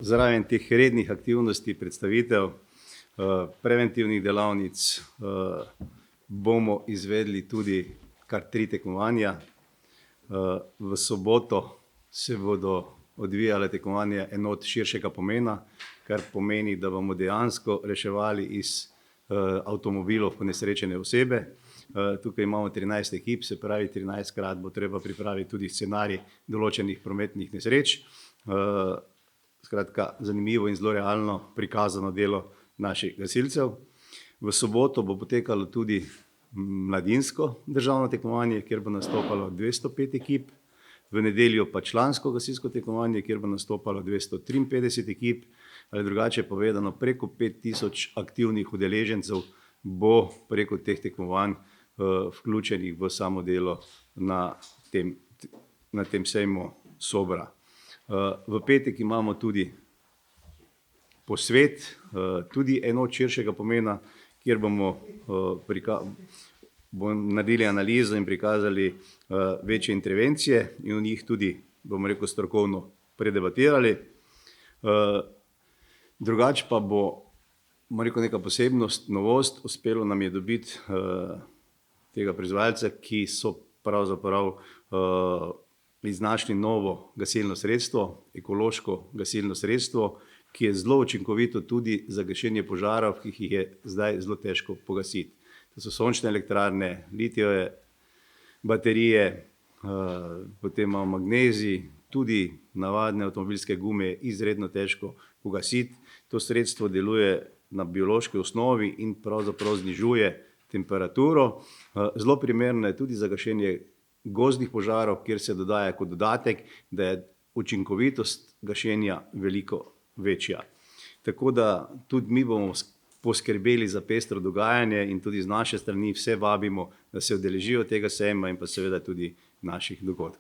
Zraven teh rednih aktivnosti, predstavitev, preventivnih delavnic bomo izvedli tudi kar 3 tekmovanja. V soboto se bodo odvijale tekmovanja enot širšega pomena, kar pomeni, da bomo dejansko reševali iz avtomobilov ponesrečene osebe. Tukaj imamo 13 ekip, se pravi 13-krat bo treba pripraviti tudi scenarij določenih prometnih nesreč. Skratka, zanimivo in zelo realno prikazano delo naših gasilcev. V soboto bo potekalo tudi mladinsko državno tekmovanje, kjer bo nastopalo 205 ekip. V nedeljo pa člansko gasilsko tekmovanje, kjer bo nastopalo 253 ekip. Ali drugače povedano, preko 5000 aktivnih udeležencev bo preko teh tekmovanj vključenih v samo delo na tem sejmu SOBRA. V petek imamo tudi posvet, tudi enot širšega pomena, kjer bomo naredili analizo in prikazali večje intervencije in o njih tudi, bomo rekel, strokovno predebatirali. Drugače pa bo, bomo rekel, neka posebnost, novost, uspelo nam je dobiti tega proizvajalca, ki so pravzaprav iznašli novo gasilno sredstvo, ekološko gasilno sredstvo, ki je zelo učinkovito tudi za gašenje požarov, ki jih je zdaj zelo težko pogasiti. To so sončne elektrarne, litijeve baterije, potem imamo magnezij, tudi navadne avtomobilske gume je izredno težko pogasiti. To sredstvo deluje na biološki osnovi in pravzaprav znižuje temperaturo. Zelo primerno je tudi za gašenje gozdnih požarov, kjer se dodaja kot dodatek, da je učinkovitost gašenja veliko večja. Tako da tudi mi bomo poskrbeli za pestro dogajanje in tudi z naše strani vse vabimo, da se udeležijo tega sejma in pa seveda tudi naših dogodkov.